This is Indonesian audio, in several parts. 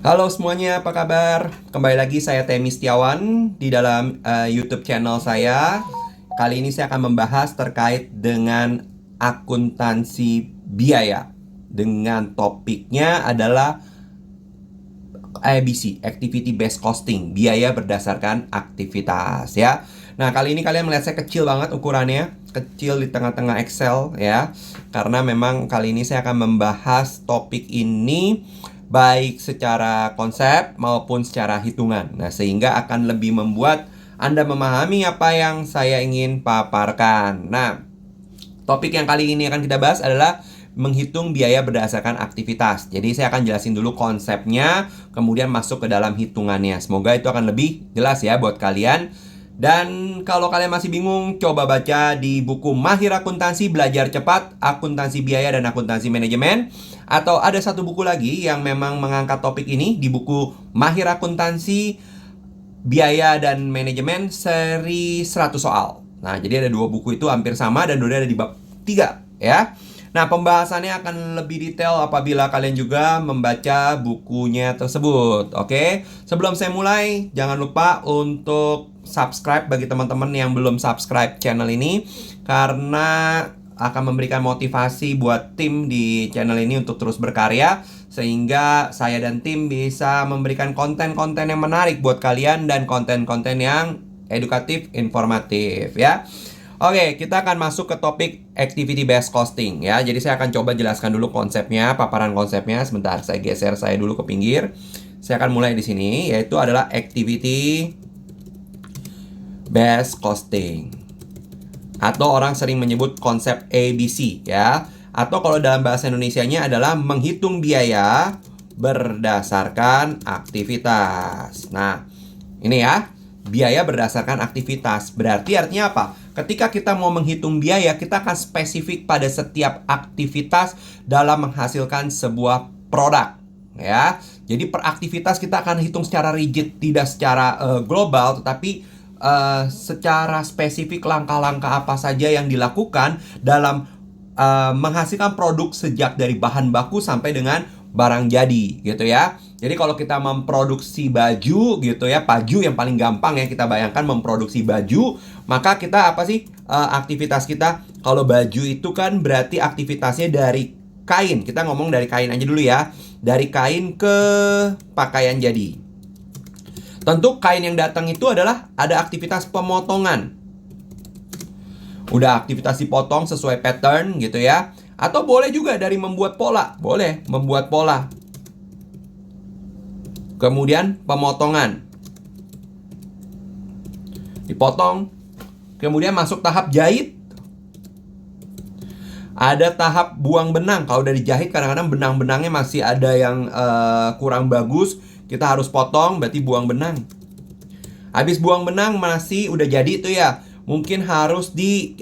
Halo semuanya, apa kabar? Kembali lagi saya Temi Setiawan di dalam YouTube channel saya. Kali ini saya akan membahas terkait dengan akuntansi biaya. Dengan topiknya adalah ABC, Activity Based Costing, biaya berdasarkan aktivitas ya. Nah, kali ini kalian melihat saya kecil banget ukurannya, kecil di tengah-tengah Excel ya. Karena memang kali ini saya akan membahas topik ini baik secara konsep maupun secara hitungan. Nah, sehingga akan lebih membuat Anda memahami apa yang saya ingin paparkan. Nah, topik yang kali ini akan kita bahas adalah menghitung biaya berdasarkan aktivitas. Jadi saya akan jelasin dulu konsepnya, kemudian masuk ke dalam hitungannya. Semoga itu akan lebih jelas ya buat kalian. Dan kalau kalian masih bingung, coba baca di buku Mahir Akuntansi Belajar Cepat, Akuntansi Biaya dan Akuntansi Manajemen. Atau ada satu buku lagi yang memang mengangkat topik ini di buku Mahir Akuntansi Biaya dan Manajemen seri 100 soal. Nah, jadi ada dua buku itu hampir sama dan dua ada di bab 3 ya. Nah, pembahasannya akan lebih detail apabila kalian juga membaca bukunya tersebut. Oke, sebelum saya mulai, jangan lupa untuk subscribe bagi teman-teman yang belum subscribe channel ini, karena akan memberikan motivasi buat tim di channel ini untuk terus berkarya, sehingga saya dan tim bisa memberikan konten-konten yang menarik buat kalian dan konten-konten yang edukatif, informatif ya. Oke, kita akan masuk ke topik activity based costing ya. Jadi saya akan coba jelaskan dulu konsepnya, paparan konsepnya. Sebentar, saya geser saya dulu ke pinggir. Saya akan mulai di sini, yaitu adalah activity based costing. Atau orang sering menyebut konsep ABC ya. Atau kalau dalam bahasa Indonesianya adalah menghitung biaya berdasarkan aktivitas. Nah, ini ya, biaya berdasarkan aktivitas. Berarti artinya apa? Ketika kita mau menghitung biaya, kita akan spesifik pada setiap aktivitas dalam menghasilkan sebuah produk ya. Jadi per aktivitas kita akan hitung secara rigid, tidak secara global, tetapi secara spesifik langkah-langkah apa saja yang dilakukan dalam menghasilkan produk sejak dari bahan baku sampai dengan barang jadi gitu ya. Jadi kalau kita memproduksi baju gitu ya, baju yang paling gampang ya kita bayangkan memproduksi baju, maka kita apa sih aktivitas kita? Kalau baju itu kan berarti aktivitasnya dari kain. Kita ngomong dari kain aja dulu ya. Dari kain ke pakaian jadi. Tentu kain yang datang itu adalah ada aktivitas pemotongan. Udah aktivitas dipotong sesuai pattern gitu ya. Atau boleh juga dari membuat pola. Boleh membuat pola. Kemudian pemotongan. Dipotong. Kemudian masuk tahap jahit. Ada tahap buang benang. Kalau udah dijahit kadang-kadang benang-benangnya masih ada yang kurang bagus. Kita harus potong, berarti buang benang. Habis buang benang masih udah jadi itu ya. Mungkin harus di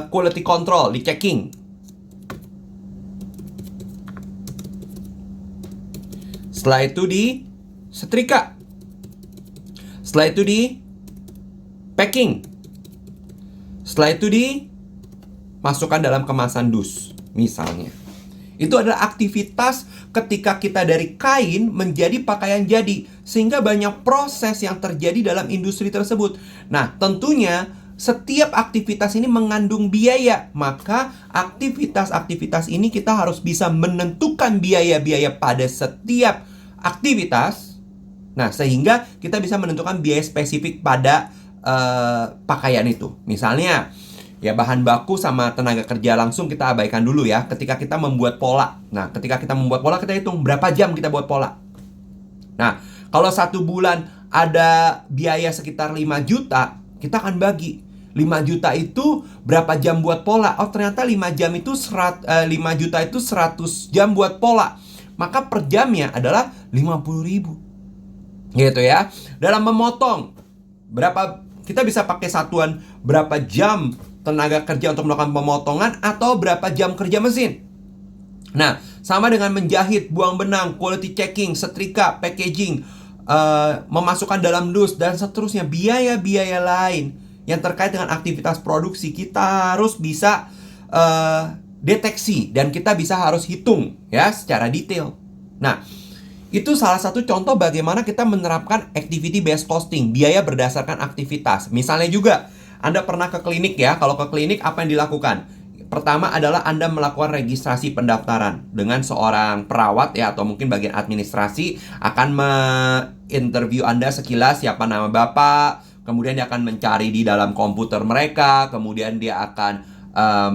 quality control, di checking. Setelah itu di setrika. Setelah itu di packing. Setelah itu di masukkan dalam kemasan dus, misalnya. Itu adalah aktivitas ketika kita dari kain menjadi pakaian jadi. Sehingga banyak proses yang terjadi dalam industri tersebut. Nah, tentunya setiap aktivitas ini mengandung biaya. Maka aktivitas-aktivitas ini kita harus bisa menentukan biaya-biaya pada setiap aktivitas. Nah, sehingga kita bisa menentukan biaya spesifik pada pakaian itu. Misalnya, ya bahan baku sama tenaga kerja langsung kita abaikan dulu ya. Ketika kita membuat pola. Nah, ketika kita membuat pola kita hitung berapa jam kita buat pola. Nah, kalau 1 bulan ada biaya sekitar 5 juta, kita akan bagi 5 juta itu berapa jam buat pola. Oh, ternyata 5 jam itu 5 juta itu 100 jam buat pola. Maka per jamnya adalah 50.000. Gitu ya. Dalam memotong, berapa kita bisa pakai satuan berapa jam tenaga kerja untuk melakukan pemotongan atau berapa jam kerja mesin. Nah, sama dengan menjahit, buang benang, quality checking, setrika, packaging, memasukkan dalam dus, dan seterusnya. Biaya-biaya lain yang terkait dengan aktivitas produksi kita harus bisa deteksi dan kita bisa harus hitung ya secara detail. Nah, Itu salah satu contoh bagaimana kita menerapkan activity based costing, biaya berdasarkan aktivitas. Misalnya juga, Anda pernah ke klinik ya, kalau ke klinik apa yang dilakukan? Pertama adalah Anda melakukan registrasi pendaftaran dengan seorang perawat ya, atau mungkin bagian administrasi akan me-interview Anda sekilas, siapa nama Bapak, kemudian dia akan mencari di dalam komputer mereka, kemudian dia akan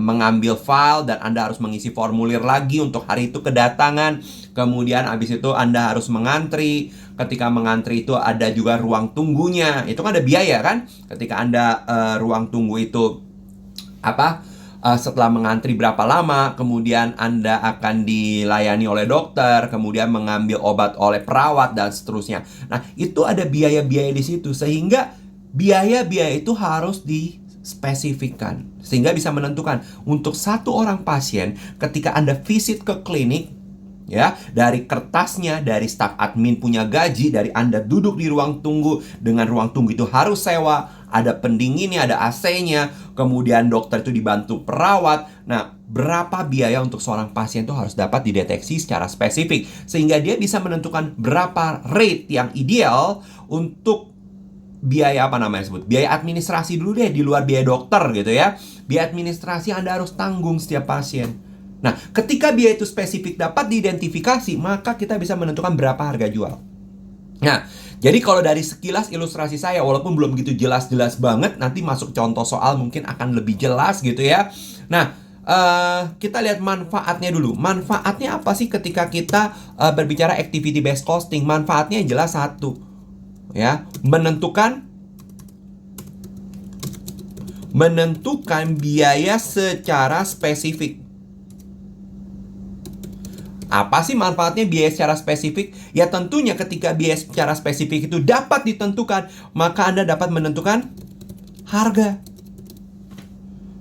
mengambil file dan Anda harus mengisi formulir lagi untuk hari itu kedatangan. Kemudian habis itu Anda harus mengantri. Ketika mengantri itu ada juga ruang tunggunya. Itu kan ada biaya kan? Ketika Anda ruang tunggu itu setelah mengantri berapa lama, kemudian Anda akan dilayani oleh dokter, kemudian mengambil obat oleh perawat dan seterusnya. Nah, itu ada biaya-biaya di situ sehingga biaya-biaya itu harus dispesifikkan sehingga bisa menentukan untuk satu orang pasien ketika Anda visit ke klinik ya, dari kertasnya, dari staf admin punya gaji, dari Anda duduk di ruang tunggu, dengan ruang tunggu itu harus sewa, ada pendinginnya, ada AC-nya, kemudian dokter itu dibantu perawat. Nah, berapa biaya untuk seorang pasien itu harus dapat dideteksi secara spesifik sehingga dia bisa menentukan berapa rate yang ideal untuk biaya biaya administrasi dulu deh, di luar biaya dokter gitu ya. Biaya administrasi Anda harus tanggung setiap pasien. Nah, ketika biaya itu spesifik dapat diidentifikasi, maka kita bisa menentukan berapa harga jual. Nah, jadi kalau dari sekilas ilustrasi saya, walaupun belum begitu jelas-jelas banget, nanti masuk contoh soal mungkin akan lebih jelas gitu ya. Nah, kita lihat manfaatnya dulu. Manfaatnya apa sih ketika kita berbicara activity based costing? Manfaatnya jelas satu. Ya, menentukan biaya secara spesifik. Apa sih manfaatnya biaya secara spesifik? Ya tentunya ketika biaya secara spesifik itu dapat ditentukan, maka Anda dapat menentukan harga.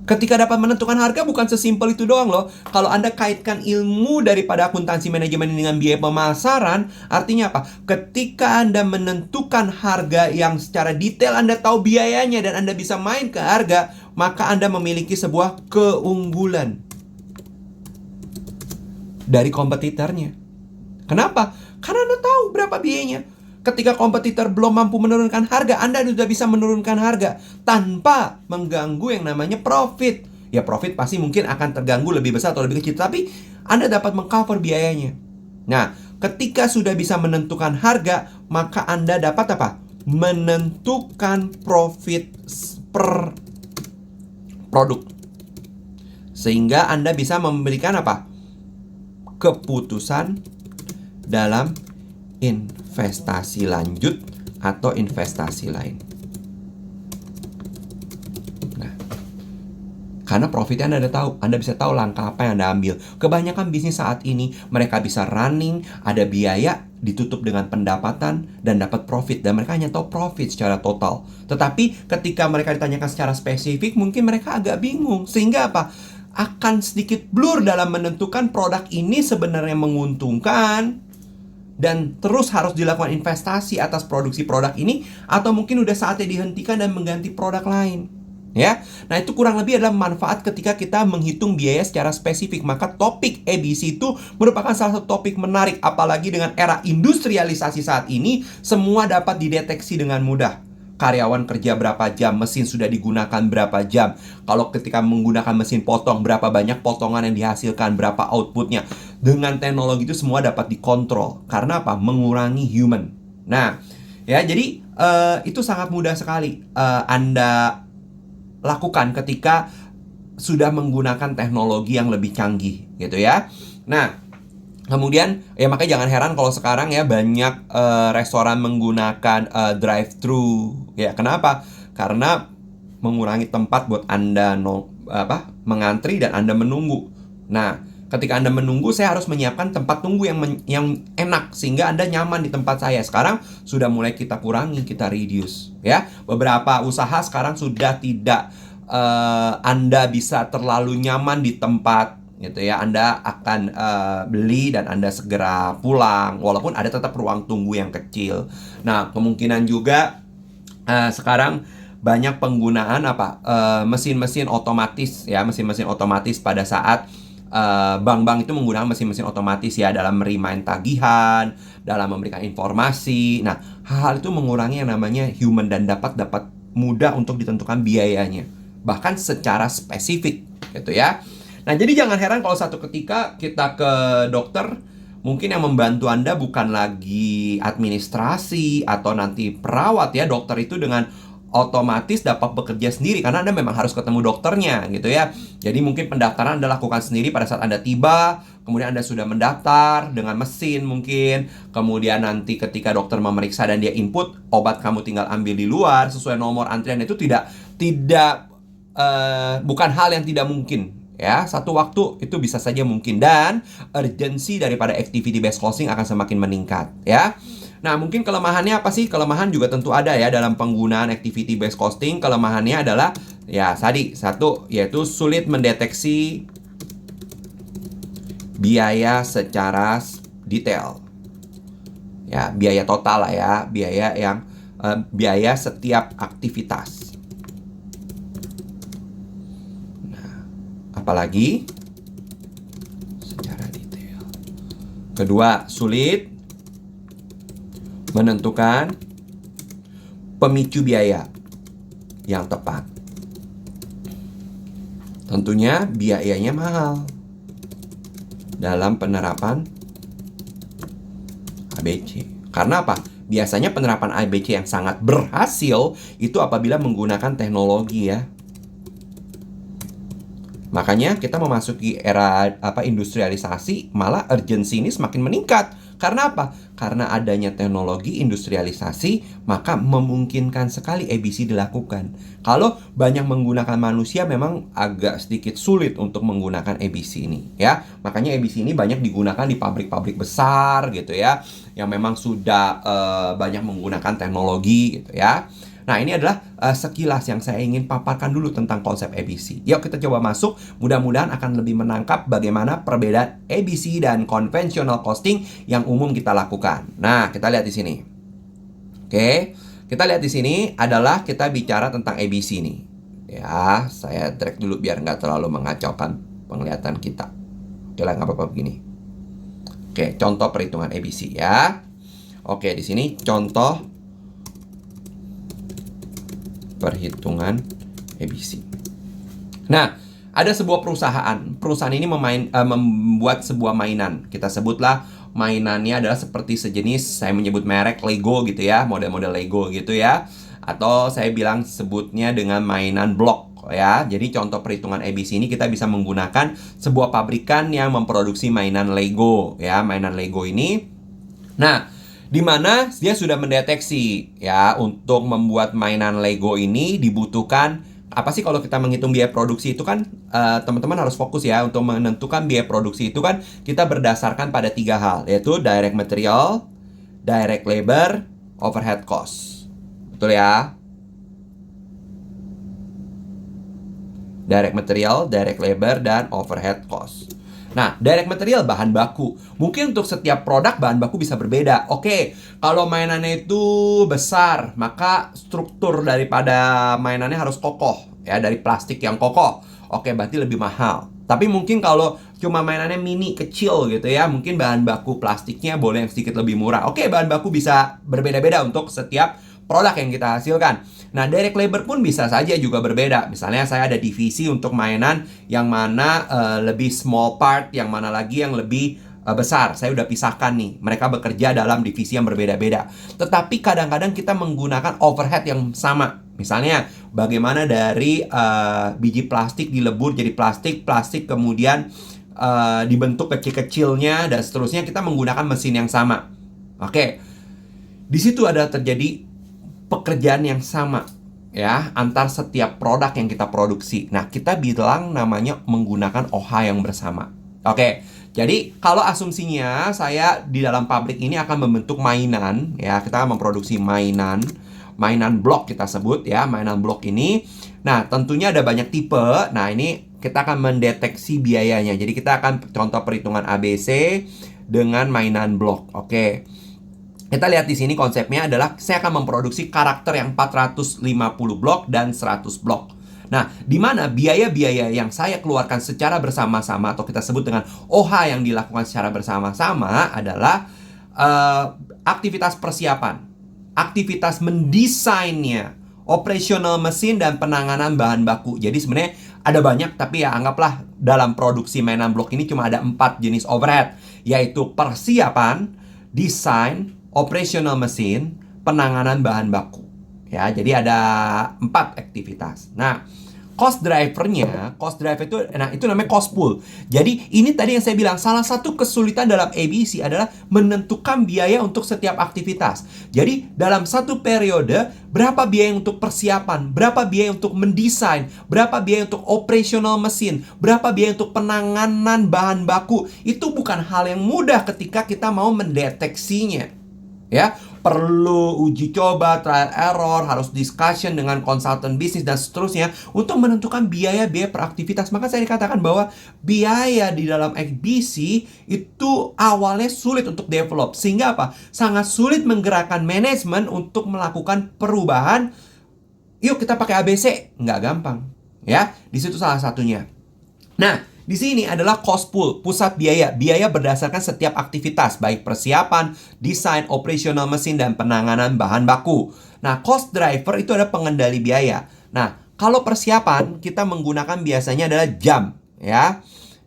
Ketika dapat menentukan harga bukan sesimpel itu doang loh. Kalau Anda kaitkan ilmu daripada akuntansi manajemen dengan biaya pemasaran, artinya apa? Ketika Anda menentukan harga yang secara detail Anda tahu biayanya dan Anda bisa main ke harga, maka Anda memiliki sebuah keunggulan dari kompetitornya. Kenapa? Karena Anda tahu berapa biayanya. Ketika kompetitor belum mampu menurunkan harga, Anda sudah bisa menurunkan harga tanpa mengganggu yang namanya profit. Ya profit pasti mungkin akan terganggu lebih besar atau lebih kecil, tapi Anda dapat mengcover biayanya. Nah, ketika sudah bisa menentukan harga, maka Anda dapat apa? Menentukan profit per produk. Sehingga Anda bisa memberikan apa? Keputusan dalam investasi lanjut atau investasi lain. Nah, karena profitnya Anda udah tahu, Anda bisa tahu langkah apa yang Anda ambil. Kebanyakan bisnis saat ini mereka bisa running, ada biaya, ditutup dengan pendapatan dan dapat profit, dan mereka hanya tahu profit secara total. Tetapi ketika mereka ditanyakan secara spesifik, mungkin mereka agak bingung. Sehingga apa? Akan sedikit blur dalam menentukan produk ini sebenarnya menguntungkan dan terus harus dilakukan investasi atas produksi produk ini, atau mungkin udah saatnya dihentikan dan mengganti produk lain. Ya, nah itu kurang lebih adalah manfaat ketika kita menghitung biaya secara spesifik. Maka topik ABC itu merupakan salah satu topik menarik, apalagi dengan era industrialisasi saat ini, semua dapat dideteksi dengan mudah. Karyawan kerja berapa jam, mesin sudah digunakan berapa jam. Kalau ketika menggunakan mesin potong, berapa banyak potongan yang dihasilkan, berapa outputnya. Dengan teknologi itu semua dapat dikontrol. Karena apa? Mengurangi human. Nah, ya jadi itu sangat mudah sekali Anda lakukan ketika sudah menggunakan teknologi yang lebih canggih, gitu ya. Nah, kemudian, ya makanya jangan heran kalau sekarang ya banyak restoran menggunakan drive-thru. Ya, kenapa? Karena mengurangi tempat buat Anda mengantri dan Anda menunggu. Nah, ketika Anda menunggu, saya harus menyiapkan tempat tunggu yang enak sehingga Anda nyaman di tempat saya. Sekarang sudah mulai kita kurangi, kita reduce. Ya, beberapa usaha sekarang sudah tidak Anda bisa terlalu nyaman di tempat gitu ya, Anda akan beli dan Anda segera pulang, walaupun ada tetap ruang tunggu yang kecil. Nah, kemungkinan juga sekarang banyak penggunaan mesin-mesin otomatis ya, mesin-mesin otomatis pada saat bank-bank itu menggunakan mesin-mesin otomatis ya dalam remind tagihan, dalam memberikan informasi. Nah, hal-hal itu mengurangi yang namanya human dan dapat mudah untuk ditentukan biayanya, bahkan secara spesifik gitu ya. Nah, jadi jangan heran kalau satu ketika kita ke dokter, mungkin yang membantu Anda bukan lagi administrasi atau nanti perawat ya. Dokter itu dengan otomatis dapat bekerja sendiri karena Anda memang harus ketemu dokternya gitu ya. Jadi mungkin pendaftaran Anda lakukan sendiri pada saat Anda tiba, kemudian Anda sudah mendaftar dengan mesin mungkin. Kemudian nanti ketika dokter memeriksa dan dia input, obat kamu tinggal ambil di luar sesuai nomor antrian. Itu bukan hal yang tidak mungkin. Ya, satu waktu itu bisa saja mungkin, dan urgensi daripada activity based costing akan semakin meningkat ya. Nah, mungkin kelemahannya apa sih? Kelemahan juga tentu ada ya dalam penggunaan activity based costing. Kelemahannya adalah ya tadi satu, yaitu sulit mendeteksi biaya secara detail. Ya, biaya total lah ya, biaya setiap aktivitas. Apalagi secara detail. Kedua, sulit menentukan pemicu biaya yang tepat. Tentunya biayanya mahal dalam penerapan ABC. Karena apa? Biasanya penerapan ABC yang sangat berhasil itu apabila menggunakan teknologi ya. Makanya kita memasuki era industrialisasi, malah urgensi ini semakin meningkat. Karena apa? Karena adanya teknologi industrialisasi, maka memungkinkan sekali ABC dilakukan. Kalau banyak menggunakan manusia, memang agak sedikit sulit untuk menggunakan ABC ini ya. Makanya ABC ini banyak digunakan di pabrik-pabrik besar gitu ya, yang memang sudah banyak menggunakan teknologi gitu ya. Nah, ini adalah sekilas yang saya ingin paparkan dulu tentang konsep ABC. Yuk kita coba masuk, mudah-mudahan akan lebih menangkap bagaimana perbedaan ABC dan conventional costing yang umum kita lakukan. Nah, kita lihat di sini. Oke, kita lihat di sini adalah kita bicara tentang ABC nih. Ya, saya drag dulu biar nggak terlalu mengacaukan penglihatan kita. Oke lah, nggak apa-apa begini. Oke, contoh perhitungan ABC ya. Oke, di sini contoh perhitungan ABC. Nah, ada sebuah perusahaan. Perusahaan ini membuat sebuah mainan. Kita sebutlah mainannya adalah seperti sejenis, saya menyebut merek Lego gitu ya, model-model Lego gitu ya. Atau saya bilang sebutnya dengan mainan blok ya. Jadi contoh perhitungan ABC ini kita bisa menggunakan sebuah pabrikan yang memproduksi mainan Lego ya, mainan Lego ini. Nah, di mana dia sudah mendeteksi ya, untuk membuat mainan Lego ini dibutuhkan apa sih. Kalau kita menghitung biaya produksi itu kan teman-teman harus fokus ya, untuk menentukan biaya produksi itu kan kita berdasarkan pada 3 hal, yaitu direct material, direct labor, overhead cost. Betul ya? Direct material, direct labor, dan overhead cost. Nah, direct material bahan baku. Mungkin untuk setiap produk bahan baku bisa berbeda. Oke, kalau mainannya itu besar, maka struktur daripada mainannya harus kokoh ya, dari plastik yang kokoh. Oke, berarti lebih mahal. Tapi mungkin kalau cuma mainannya mini, kecil gitu ya, mungkin bahan baku plastiknya boleh yang sedikit lebih murah. Oke, bahan baku bisa berbeda-beda untuk setiap produk yang kita hasilkan. Nah, direct labor pun bisa saja juga berbeda. Misalnya saya ada divisi untuk mainan yang mana lebih small part, yang mana lagi yang lebih besar. Saya udah pisahkan nih. Mereka bekerja dalam divisi yang berbeda-beda. Tetapi kadang-kadang kita menggunakan overhead yang sama. Misalnya, bagaimana dari biji plastik dilebur jadi plastik kemudian dibentuk kecil-kecilnya dan seterusnya, kita menggunakan mesin yang sama. Oke. Di situ ada terjadi pekerjaan yang sama ya, antar setiap produk yang kita produksi. Nah, kita bilang namanya menggunakan OH yang bersama. Oke, jadi kalau asumsinya saya di dalam pabrik ini akan membentuk mainan ya, kita akan memproduksi mainan blok kita sebut ya, mainan blok ini. Nah, tentunya ada banyak tipe. Nah, ini kita akan mendeteksi biayanya. Jadi kita akan contoh perhitungan ABC dengan mainan blok. Oke. Kita lihat di sini konsepnya adalah saya akan memproduksi karakter yang 450 blok dan 100 blok. Nah, di mana biaya-biaya yang saya keluarkan secara bersama-sama atau kita sebut dengan OH yang dilakukan secara bersama-sama adalah aktivitas persiapan, aktivitas mendesainnya, operasional mesin, dan penanganan bahan baku. Jadi sebenarnya ada banyak, tapi ya anggaplah dalam produksi mainan blok ini cuma ada 4 jenis overhead, yaitu persiapan, desain, operasional mesin, penanganan bahan baku. Ya, jadi ada 4 aktivitas. Nah, cost driver itu, nah itu namanya cost pool. Jadi ini tadi yang saya bilang, salah satu kesulitan dalam ABC adalah menentukan biaya untuk setiap aktivitas. Jadi dalam satu periode, berapa biaya untuk persiapan, berapa biaya untuk mendesain, berapa biaya untuk operasional mesin, berapa biaya untuk penanganan bahan baku. Itu bukan hal yang mudah ketika kita mau mendeteksinya. Ya, perlu uji coba, trial error, harus discussion dengan konsultan bisnis dan seterusnya untuk menentukan biaya-biaya per aktivitas. Maka saya dikatakan bahwa biaya di dalam ABC itu awalnya sulit untuk develop. Sehingga apa? Sangat sulit menggerakkan manajemen untuk melakukan perubahan. Yuk kita pakai ABC. Nggak gampang. Ya, di situ salah satunya. Nah, di sini adalah cost pool, pusat biaya. Biaya berdasarkan setiap aktivitas, baik persiapan, desain, operasional mesin, dan penanganan bahan baku. Nah, cost driver itu ada pengendali biaya. Nah, kalau persiapan, kita menggunakan biasanya adalah jam. Ya,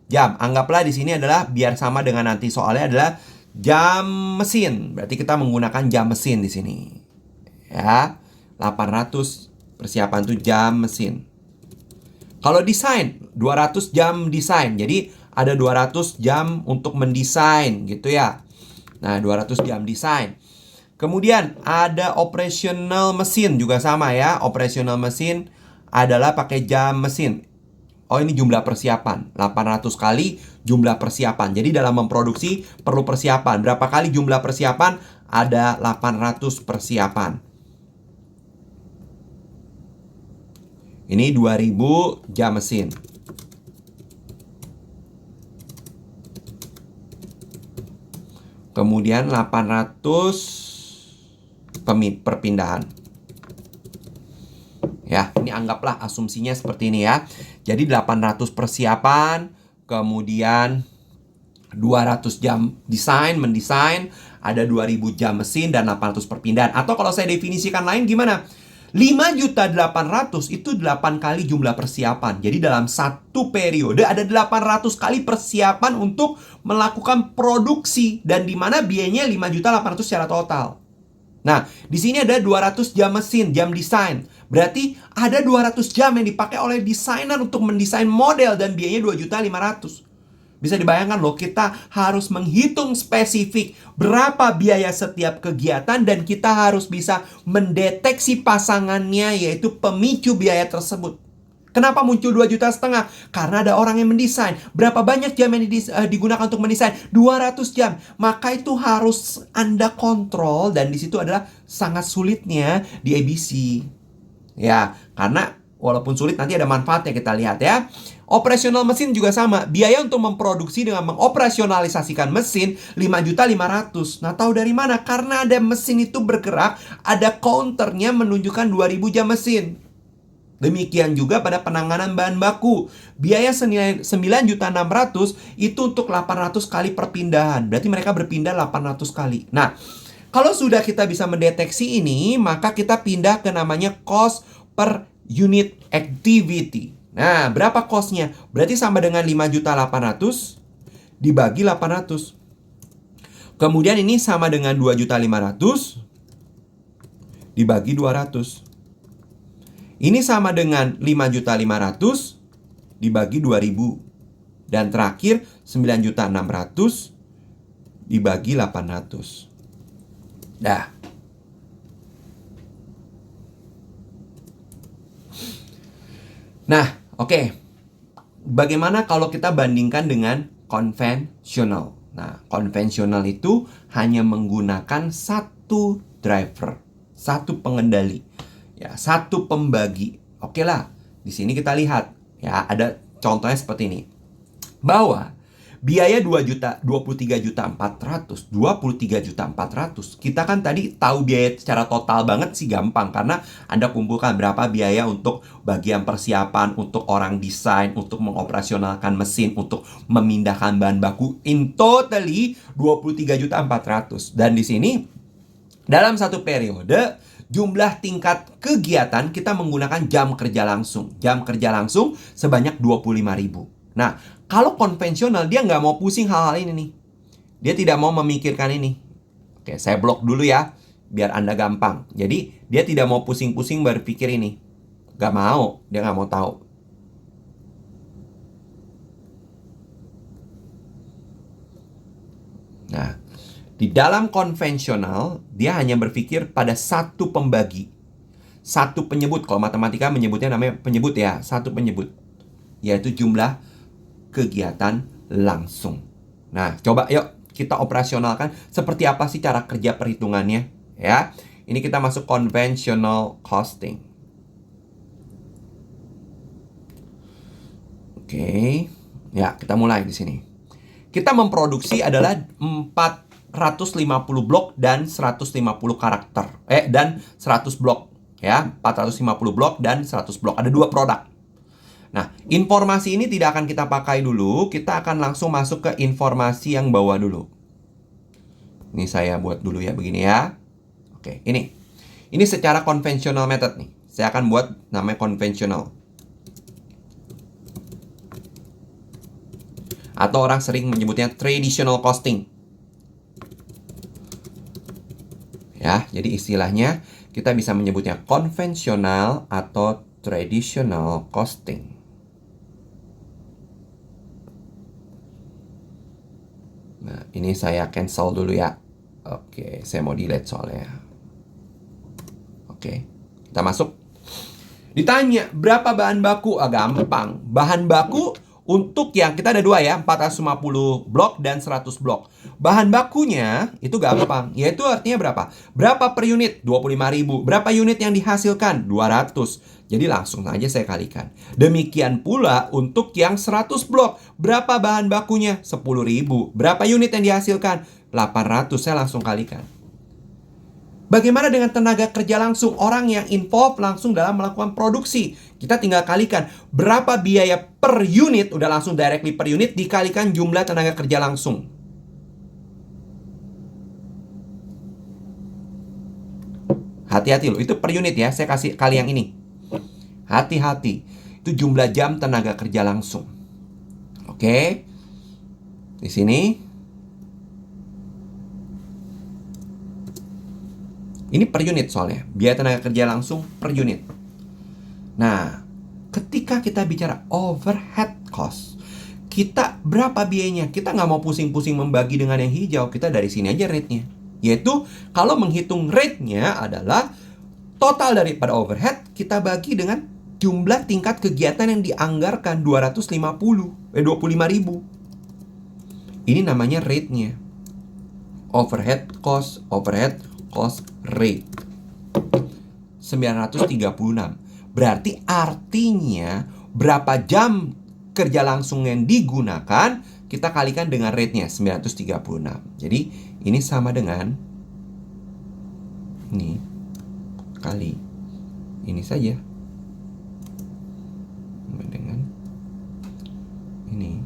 jam. Anggaplah di sini adalah, biar sama dengan nanti soalnya adalah jam mesin. Berarti kita menggunakan jam mesin di sini. Ya, 800 persiapan itu jam mesin. Kalau desain, 200 jam desain. Jadi ada 200 jam untuk mendesain gitu ya. Nah, 200 jam desain. Kemudian ada operational mesin juga sama ya. Operational mesin adalah pakai jam mesin. Oh, ini jumlah persiapan. 800 kali jumlah persiapan. Jadi dalam memproduksi perlu persiapan. Berapa kali jumlah persiapan? Ada 800 persiapan. Ini 2000 jam mesin. Kemudian 800 perpindahan. Ya, ini anggaplah asumsinya seperti ini ya. Jadi 800 persiapan, kemudian 200 jam desain, mendesain, ada 2000 jam mesin dan 800 perpindahan. Atau kalau saya definisikan lain gimana? 5.800.000 itu 8 kali jumlah persiapan. Jadi dalam satu periode ada 800 kali persiapan untuk melakukan produksi. Dan di mana biayanya 5.800.000 secara total. Nah, di sini ada 200 jam mesin, jam desain. Berarti ada 200 jam yang dipakai oleh desainer untuk mendesain model dan biayanya 2.500.000. Bisa dibayangkan loh, kita harus menghitung spesifik berapa biaya setiap kegiatan dan kita harus bisa mendeteksi pasangannya, yaitu pemicu biaya tersebut. Kenapa muncul 2,5 juta? Karena ada orang yang mendesain. Berapa banyak jam yang digunakan untuk mendesain? 200 jam. Maka itu harus Anda kontrol dan di situ adalah sangat sulitnya di ABC. Ya, karena walaupun sulit nanti ada manfaatnya, kita lihat ya. Operasional mesin juga sama. Biaya untuk memproduksi dengan mengoperasionalisasikan mesin 5.500.000. Nah, tahu dari mana? Karena ada mesin itu bergerak, ada counternya menunjukkan 2000 jam mesin. Demikian juga pada penanganan bahan baku. Biaya senilai 9.600.000 itu untuk 800 kali perpindahan. Berarti mereka berpindah 800 kali. Nah, kalau sudah kita bisa mendeteksi ini, maka kita pindah ke namanya cost per unit activity. Nah, berapa cost-nya? Berarti sama dengan 5.800.000 dibagi 800. Kemudian ini sama dengan 2.500.000 dibagi 200. Ini sama dengan 5.500.000 dibagi 2.000. Dan terakhir 9.600.000 dibagi 800. Dah. Nah, oke. Bagaimana kalau kita bandingkan dengan konvensional? Nah, konvensional itu hanya menggunakan satu driver, satu pengendali, ya, satu pembagi. Oke lah, di sini kita lihat, ya, ada contohnya seperti ini. Bahwa Biaya 23.400.000. Kita kan tadi tahu biaya secara total banget sih gampang. Karena Anda kumpulkan berapa biaya untuk bagian persiapan, untuk orang desain, untuk mengoperasionalkan mesin, untuk memindahkan bahan baku. In totally 23.400.000. Dan di sini, dalam satu periode, jumlah tingkat kegiatan kita menggunakan jam kerja langsung. Jam kerja langsung sebanyak 25.000. Nah, kalau konvensional dia nggak mau pusing hal-hal ini nih. Dia tidak mau memikirkan ini. Oke, saya blok dulu ya, biar Anda gampang. Jadi, dia tidak mau pusing-pusing berpikir ini. Nggak mau, dia nggak mau tahu. Nah, di dalam konvensional, dia hanya berpikir pada satu pembagi. Satu penyebut, kalau matematika menyebutnya namanya penyebut ya, satu penyebut. Yaitu jumlah kegiatan langsung. Nah, coba yuk kita operasionalkan seperti apa sih cara kerja perhitungannya, ya. Ini kita masuk conventional costing. Oke. Ya, kita mulai di sini. Kita memproduksi adalah 450 blok dan 150 karakter. Dan 100 blok, ya. 450 blok dan 100 blok. Ada dua produk. Nah, informasi ini tidak akan kita pakai dulu. Kita akan langsung masuk ke informasi yang bawah dulu. Ini saya buat dulu ya, begini ya. Oke, ini. Ini secara conventional method nih. Saya akan buat namanya conventional. Atau orang sering menyebutnya traditional costing. Ya, jadi istilahnya kita bisa menyebutnya konvensional atau traditional costing. Nah, ini saya cancel dulu ya. Oke, saya mau delete soalnya. Oke, kita masuk. Ditanya, berapa bahan baku? Gampang. Bahan baku untuk yang kita ada dua ya, 450 blok dan 100 blok. Bahan bakunya itu gampang, yaitu artinya berapa? Berapa per unit? 25.000. Berapa unit yang dihasilkan? 200. Jadi langsung saja saya kalikan. Demikian pula untuk yang 100 blok. Berapa bahan bakunya? 10.000. Berapa unit yang dihasilkan? 800. Saya langsung kalikan. Bagaimana dengan tenaga kerja langsung? Orang yang involved langsung dalam melakukan produksi. Kita tinggal kalikan berapa biaya per unit, udah langsung directly per unit, dikalikan jumlah tenaga kerja langsung. Hati-hati loh, itu per unit ya, saya kasih kali yang ini. Hati-hati, itu jumlah jam tenaga kerja langsung. Oke, di sini. Ini per unit soalnya, biaya tenaga kerja langsung per unit. Nah, ketika kita bicara overhead cost, kita berapa biayanya? Kita nggak mau pusing-pusing membagi dengan yang hijau, kita dari sini aja rate-nya. Yaitu, kalau menghitung rate-nya adalah total daripada overhead, kita bagi dengan jumlah tingkat kegiatan yang dianggarkan 25.000. Ini namanya rate-nya. Overhead cost rate 936. Berarti artinya berapa jam kerja langsung yang digunakan, kita kalikan dengan rate-nya 936. Jadi ini sama dengan ini kali ini saja. Sama dengan ini.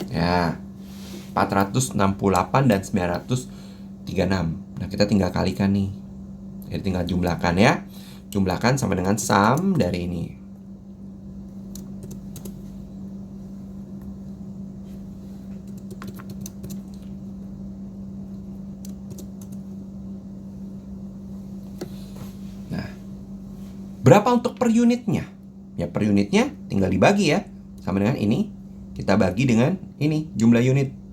Ya. 468 dan 936. Nah, kita tinggal kalikan nih. Jadi tinggal jumlahkan ya. Jumlahkan sama dengan sum dari ini. Nah, berapa untuk per unitnya? Ya, per unitnya tinggal dibagi ya. Sama dengan ini. Kita bagi dengan ini, jumlah unit.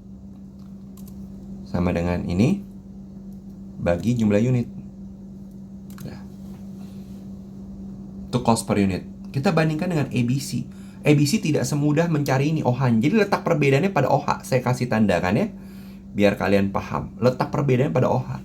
Sama dengan ini, bagi jumlah unit. Nah, itu cost per unit. Kita bandingkan dengan ABC. ABC tidak semudah mencari ini OH. Jadi letak perbedaannya pada OH. Saya kasih tandakan ya, biar kalian paham. Letak perbedaannya pada OH.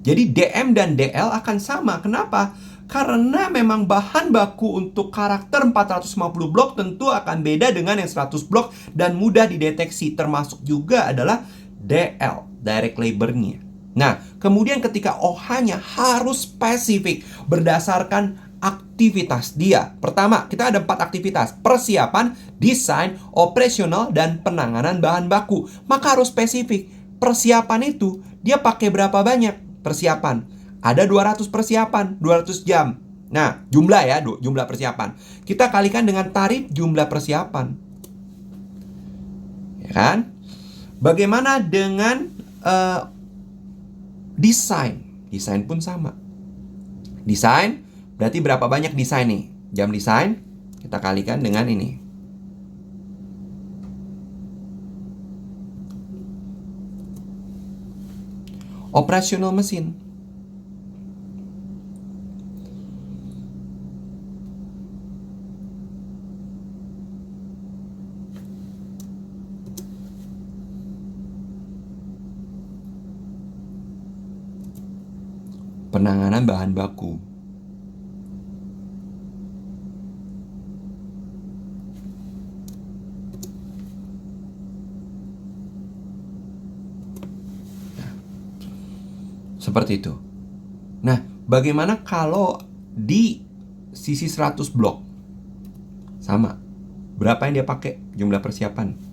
Jadi DM dan DL akan sama. Kenapa? Karena memang bahan baku untuk karakter 450 blok tentu akan beda dengan yang 100 blok dan mudah dideteksi, termasuk juga adalah DL, direct labor-nya. Nah, kemudian ketika OH-nya harus spesifik berdasarkan aktivitas dia. Pertama, kita ada 4 aktivitas: persiapan, desain, operasional, dan penanganan bahan baku. Maka harus spesifik. Persiapan itu, dia pakai berapa banyak persiapan? Ada 200 persiapan, 200 jam. Nah, jumlah ya, jumlah persiapan. Kita kalikan dengan tarif jumlah persiapan. Ya kan? Bagaimana dengan desain? Desain pun sama. Desain berarti berapa banyak desain nih? Jam desain kita kalikan dengan ini. Operasional mesin. Penanganan bahan baku. Seperti itu. Nah, bagaimana kalau di sisi 100 blok? Sama. Berapa yang dia pakai jumlah persiapan?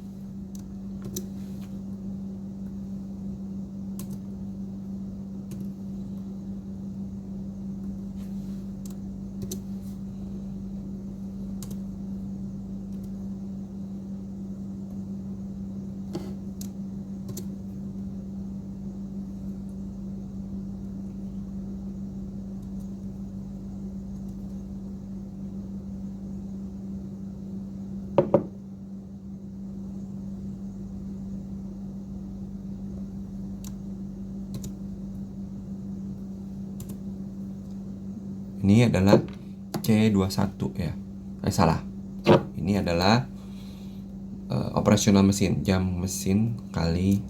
Ini adalah C21 ya. Salah. Ini adalah operasional mesin, jam mesin kali.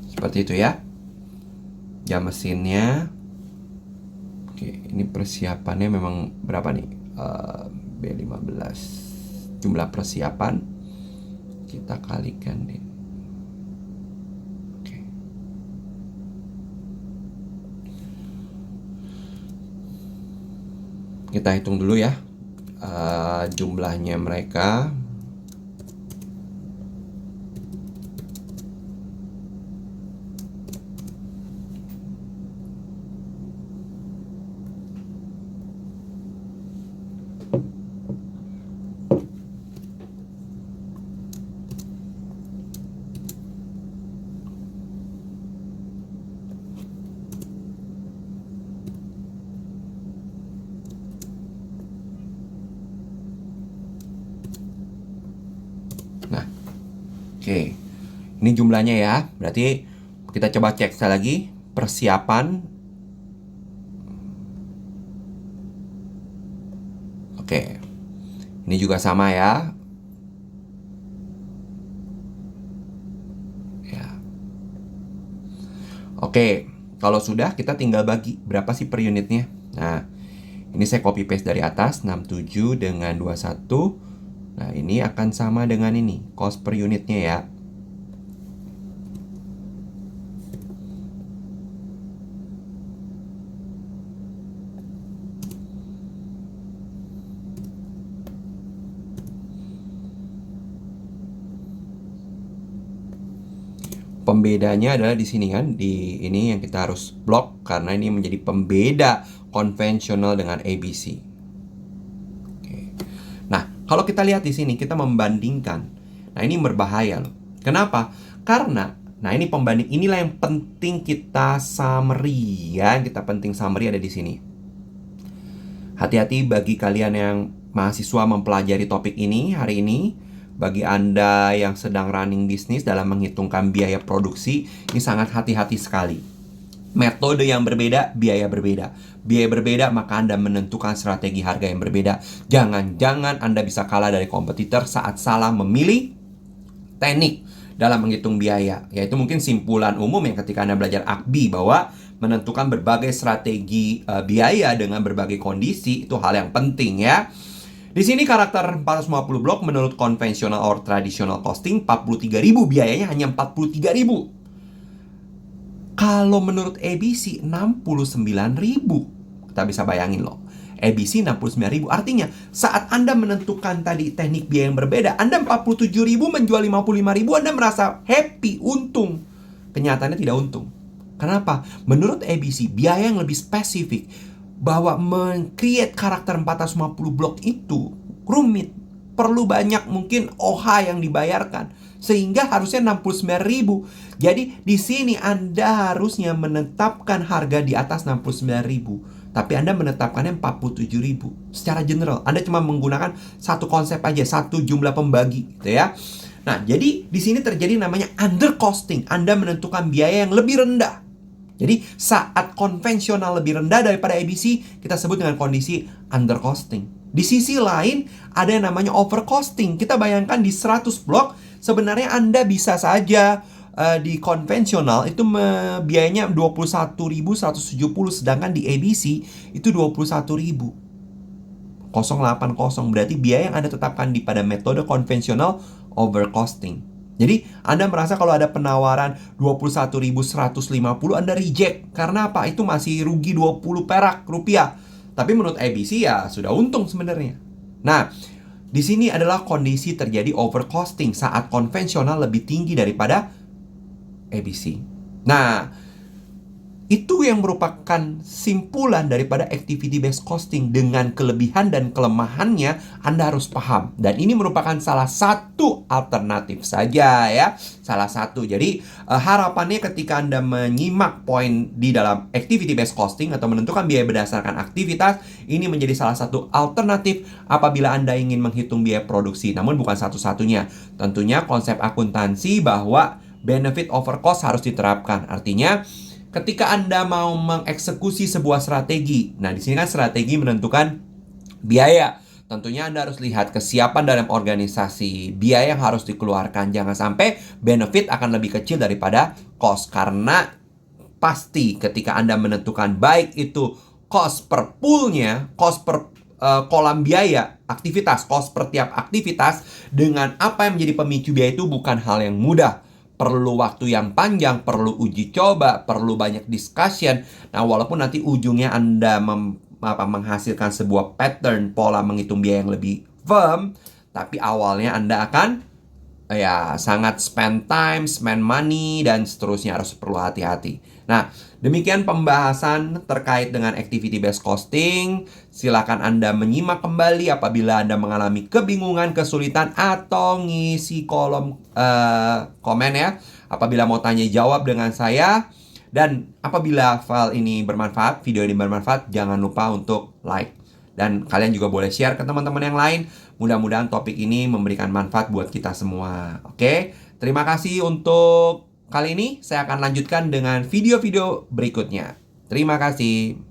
Seperti itu ya. Jam mesinnya. Oke, ini persiapannya memang berapa nih? B15. Jumlah persiapan kita kalikan deh. Kita hitung dulu ya jumlahnya mereka. Oke, ini jumlahnya ya. Berarti kita coba cek sekali lagi. Persiapan. Oke, ini juga sama ya. Oke, kalau sudah kita tinggal bagi berapa sih per unitnya. Nah, ini saya copy paste dari atas 67 dengan 21. Nah, ini akan sama dengan ini, cost per unitnya ya. Pembedanya adalah di sini kan, di ini yang kita harus blok karena ini menjadi pembeda konvensional dengan ABC. Kalau kita lihat di sini, kita membandingkan. Nah, ini berbahaya loh. Kenapa? Karena, nah ini pembanding, inilah yang penting kita summary ya. Kita penting summary ada di sini. Hati-hati bagi kalian yang mahasiswa mempelajari topik ini hari ini. Bagi Anda yang sedang running bisnis dalam menghitungkan biaya produksi, ini sangat hati-hati sekali. Metode yang berbeda, biaya berbeda. Biaya berbeda, maka Anda menentukan strategi harga yang berbeda. Jangan-jangan Anda bisa kalah dari kompetitor saat salah memilih teknik dalam menghitung biaya. Yaitu mungkin simpulan umum yang ketika Anda belajar AKBI bahwa menentukan berbagai strategi biaya dengan berbagai kondisi itu hal yang penting ya. Di sini karakter 450 blok menurut konvensional or traditional costing 43.000, biayanya hanya 43.000. Kalau menurut ABC 69.000. Kita bisa bayangin loh. ABC 69.000. Artinya saat Anda menentukan tadi teknik biaya yang berbeda, Anda 47.000 menjual 55.000, Anda merasa happy, untung. Kenyataannya tidak untung. Kenapa? Menurut ABC, biaya yang lebih spesifik bahwa men-create karakter 450 blok itu rumit. Perlu banyak mungkin OH yang dibayarkan. Sehingga harusnya 69.000. Jadi di sini Anda harusnya menetapkan harga di atas 69.000. Tapi Anda menetapkannya 47.000. Secara general, Anda cuma menggunakan satu konsep aja, satu jumlah pembagi gitu ya. Nah, jadi di sini terjadi namanya undercosting. Anda menentukan biaya yang lebih rendah. Jadi saat konvensional lebih rendah daripada ABC, kita sebut dengan kondisi undercosting. Di sisi lain, ada yang namanya overcosting. Kita bayangkan di 100 blok, sebenarnya Anda bisa saja di konvensional itu biayanya 21.170, sedangkan di ABC itu 21.000. 080, berarti biaya yang Anda tetapkan pada metode konvensional overcosting. Jadi Anda merasa kalau ada penawaran 21.150, Anda reject. Karena apa? Itu masih rugi 20 perak rupiah. Tapi menurut ABC ya sudah untung sebenarnya. Nah, di sini adalah kondisi terjadi overcosting saat konvensional lebih tinggi daripada ABC. Nah, itu yang merupakan simpulan daripada activity based costing. Dengan kelebihan dan kelemahannya Anda harus paham. Dan ini merupakan salah satu alternatif saja ya. Salah satu. Jadi harapannya ketika Anda menyimak poin di dalam activity based costing atau menentukan biaya berdasarkan aktivitas, ini menjadi salah satu alternatif apabila Anda ingin menghitung biaya produksi. Namun bukan satu-satunya. Tentunya konsep akuntansi bahwa benefit over cost harus diterapkan. Artinya ketika Anda mau mengeksekusi sebuah strategi, nah di sini kan strategi menentukan biaya. Tentunya Anda harus lihat kesiapan dalam organisasi, biaya yang harus dikeluarkan. Jangan sampai benefit akan lebih kecil daripada cost. Karena pasti ketika Anda menentukan baik itu cost per poolnya, cost per kolam biaya, aktivitas, cost per tiap aktivitas, dengan apa yang menjadi pemicu biaya itu bukan hal yang mudah. Perlu waktu yang panjang, perlu uji coba, perlu banyak discussion. Nah, walaupun nanti ujungnya Anda menghasilkan sebuah pattern, pola menghitung biaya yang lebih firm, tapi awalnya Anda akan sangat spend time, spend money, dan seterusnya, harus perlu hati-hati. Nah, demikian pembahasan terkait dengan activity based costing. Silakan Anda menyimak kembali apabila Anda mengalami kebingungan, kesulitan, atau ngisi kolom komen ya. Apabila mau tanya jawab dengan saya. Dan apabila file ini bermanfaat, video ini bermanfaat, jangan lupa untuk like. Dan kalian juga boleh share ke teman-teman yang lain. Mudah-mudahan topik ini memberikan manfaat buat kita semua. Oke, terima kasih untuk kali ini. Saya akan lanjutkan dengan video-video berikutnya. Terima kasih.